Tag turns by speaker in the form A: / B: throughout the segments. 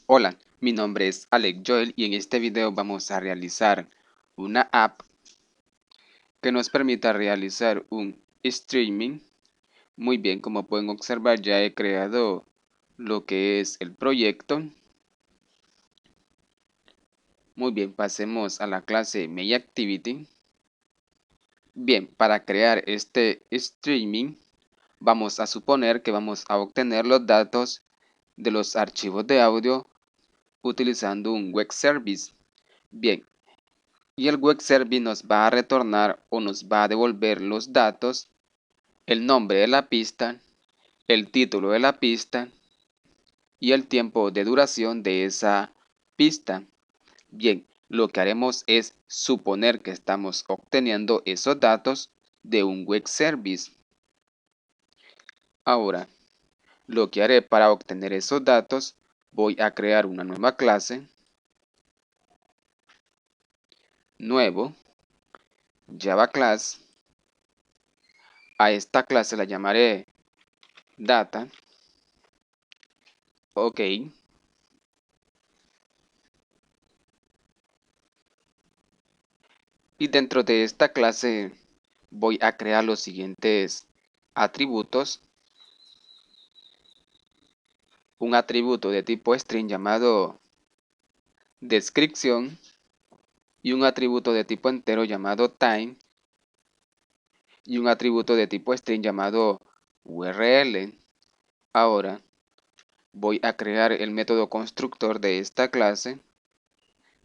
A: Hola, mi nombre es Alex Joel y en este video vamos a realizar una app que nos permita realizar un streaming. Muy bien, como pueden observar ya he creado lo que es el proyecto. Muy bien, pasemos a la clase MainActivity. Bien, para crear este streaming vamos a suponer que vamos a obtener los datos de los archivos de audio utilizando un web service. Bien, y el web service nos va a retornar o nos va a devolver los datos, el nombre de la pista, el título de la pista y el tiempo de duración de esa pista. Bien, lo que haremos es suponer que estamos obteniendo esos datos de un web service. Ahora, lo que haré para obtener esos datos, voy a crear una nueva clase, nuevo, Java Class. A esta clase la llamaré Data. Ok. Y dentro de esta clase voy a crear los siguientes atributos. Un atributo de tipo string llamado descripción y un atributo de tipo entero llamado time y un atributo de tipo string llamado URL. Ahora voy a crear el método constructor de esta clase,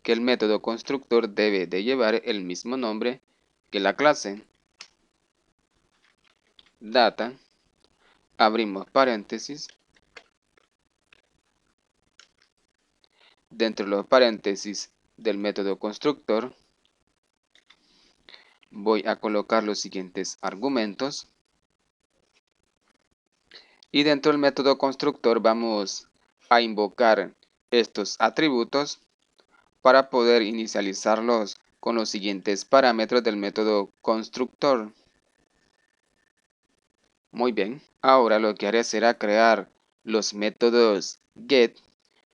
A: que el método constructor debe de llevar el mismo nombre que la clase. Data, abrimos paréntesis. Dentro de los paréntesis del método constructor voy a colocar los siguientes argumentos y dentro del método constructor vamos a invocar estos atributos para poder inicializarlos con los siguientes parámetros del método constructor. Muy bien, ahora lo que haré será crear los métodos get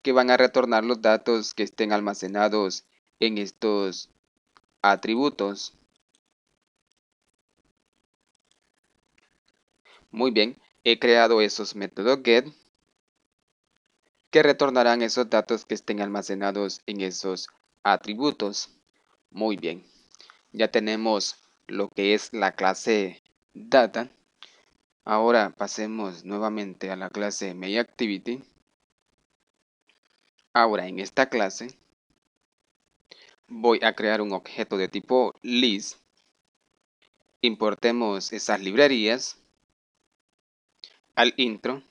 A: que van a retornar los datos que estén almacenados en estos atributos. Muy bien, he creado esos métodos get que retornarán esos datos que estén almacenados en esos atributos. Muy bien, ya tenemos lo que es la clase data. Ahora pasemos nuevamente a la clase MainActivity. Ahora en esta clase voy a crear un objeto de tipo list. Importemos esas librerías al intro.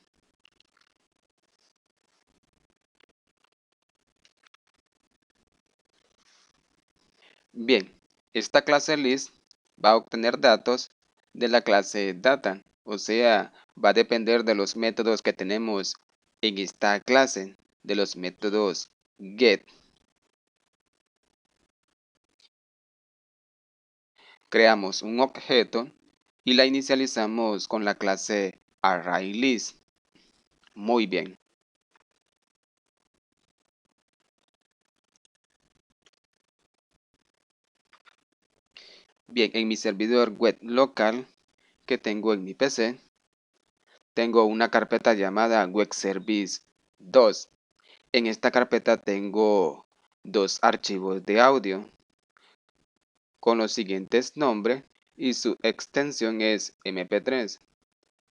A: Bien, esta clase list va a obtener datos de la clase data, o sea, va a depender de los métodos que tenemos en esta clase, de los métodos get. Creamos un objeto y la inicializamos con la clase ArrayList. Muy bien. Bien, en mi servidor web local que tengo en mi PC, tengo una carpeta llamada Web Service 2. En esta carpeta tengo dos archivos de audio con los siguientes nombres y su extensión es MP3.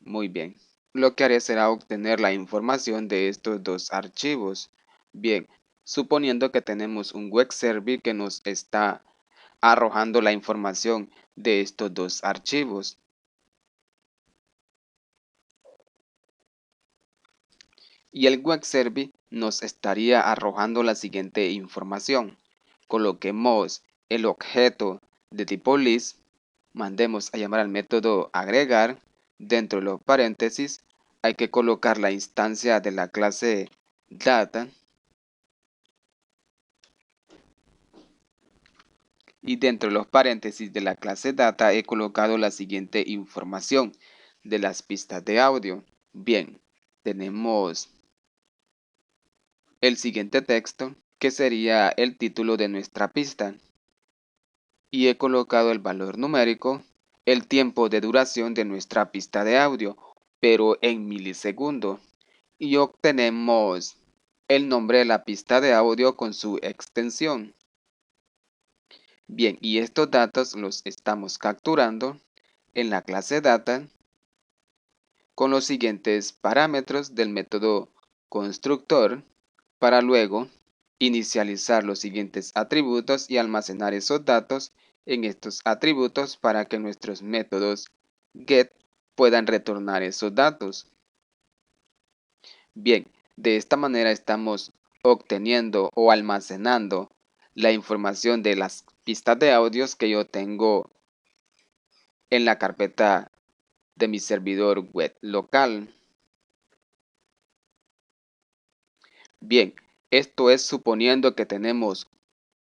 A: Muy bien. Lo que haré será obtener la información de estos dos archivos. Bien, suponiendo que tenemos un web server que nos está arrojando la información de estos dos archivos. Y el web server nos estaría arrojando la siguiente información. Coloquemos el objeto de tipo list, mandemos a llamar al método agregar. Dentro de los paréntesis hay que colocar la instancia de la clase data y dentro de los paréntesis de la clase data he colocado la siguiente información de las pistas de audio. Bien, tenemos el siguiente texto, que sería el título de nuestra pista. Y he colocado el valor numérico, el tiempo de duración de nuestra pista de audio, pero en milisegundos. Y obtenemos el nombre de la pista de audio con su extensión. Bien, y estos datos los estamos capturando en la clase data con los siguientes parámetros del método constructor para luego inicializar los siguientes atributos y almacenar esos datos en estos atributos para que nuestros métodos get puedan retornar esos datos. Bien, de esta manera estamos obteniendo o almacenando la información de las pistas de audios que yo tengo en la carpeta de mi servidor web local. Bien, esto es suponiendo que tenemos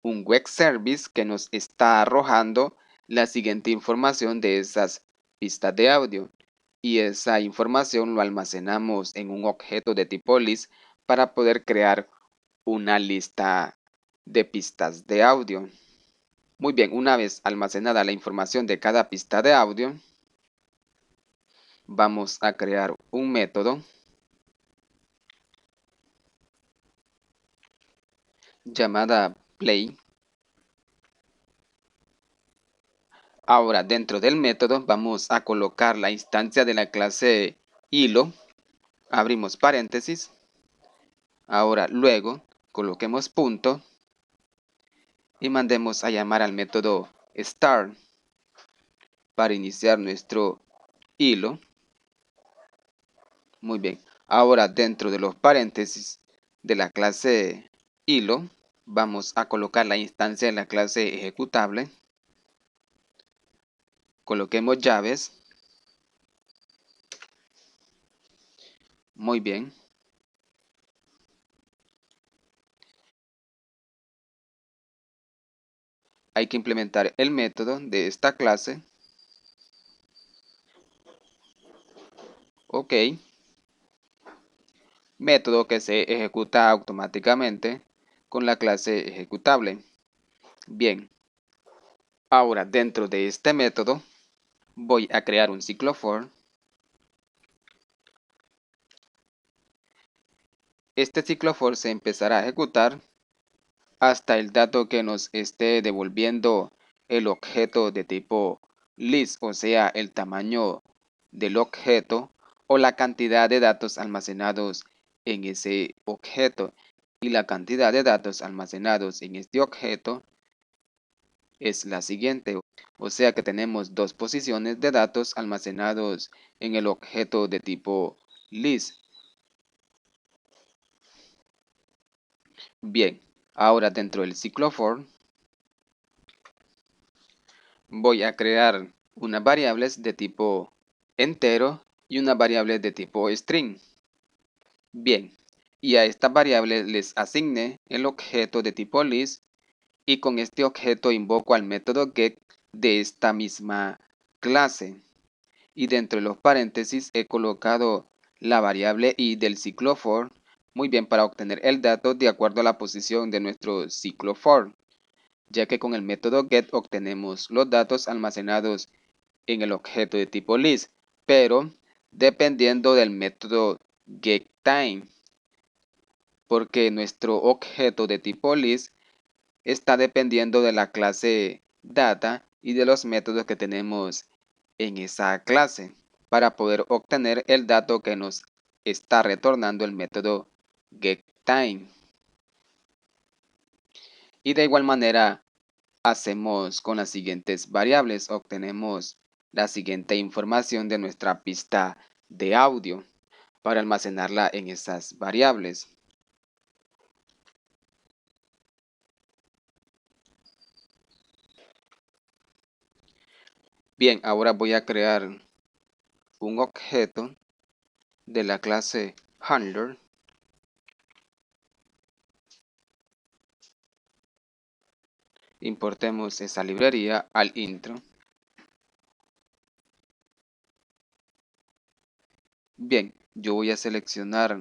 A: un web service que nos está arrojando la siguiente información de esas pistas de audio. Y esa información lo almacenamos en un objeto de tipo list para poder crear una lista de pistas de audio. Muy bien, una vez almacenada la información de cada pista de audio, vamos a crear un método llamada play. Ahora, dentro del método vamos a colocar la instancia de la clase hilo. Abrimos paréntesis. Ahora, luego, coloquemos punto y mandemos a llamar al método start para iniciar nuestro hilo. Muy bien. Ahora, dentro de los paréntesis de la clase hilo, vamos a colocar la instancia de la clase ejecutable. Coloquemos llaves. Muy bien. Hay que implementar el método de esta clase. Ok. Método que se ejecuta automáticamente con la clase ejecutable. Bien. Ahora, dentro de este método, voy a crear un ciclo for. Este ciclo for se empezará a ejecutar hasta el dato que nos esté devolviendo el objeto de tipo list, o sea, el tamaño del objeto o la cantidad de datos almacenados en ese objeto. Y la cantidad de datos almacenados en este objeto es la siguiente. O sea que tenemos dos posiciones de datos almacenados en el objeto de tipo list. Bien, ahora dentro del ciclo for voy a crear unas variables de tipo entero y una variable de tipo string. Bien, y a esta variable les asigné el objeto de tipo list y con este objeto invoco al método get de esta misma clase. Y dentro de los paréntesis he colocado la variable i del ciclo for, muy bien, para obtener el dato de acuerdo a la posición de nuestro ciclo for, ya que con el método get obtenemos los datos almacenados en el objeto de tipo list, pero dependiendo del método getTime, porque nuestro objeto de tipo list está dependiendo de la clase data y de los métodos que tenemos en esa clase para poder obtener el dato que nos está retornando el método getTime. Y de igual manera hacemos con las siguientes variables. Obtenemos la siguiente información de nuestra pista de audio para almacenarla en esas variables. Bien, ahora voy a crear un objeto de la clase handler. Importemos esa librería al intro. Bien, yo voy a seleccionar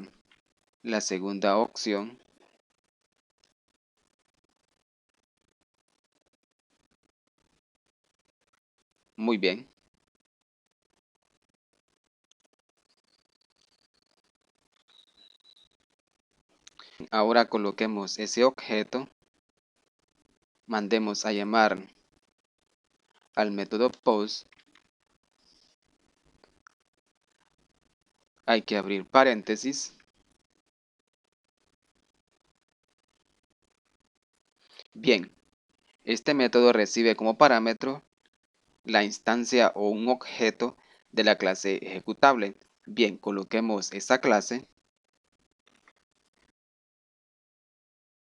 A: la segunda opción Muy bien. Ahora coloquemos ese objeto, mandemos a llamar al método post, hay que abrir paréntesis. Bien, este método recibe como parámetro la instancia o un objeto de la clase ejecutable. Bien, coloquemos esa clase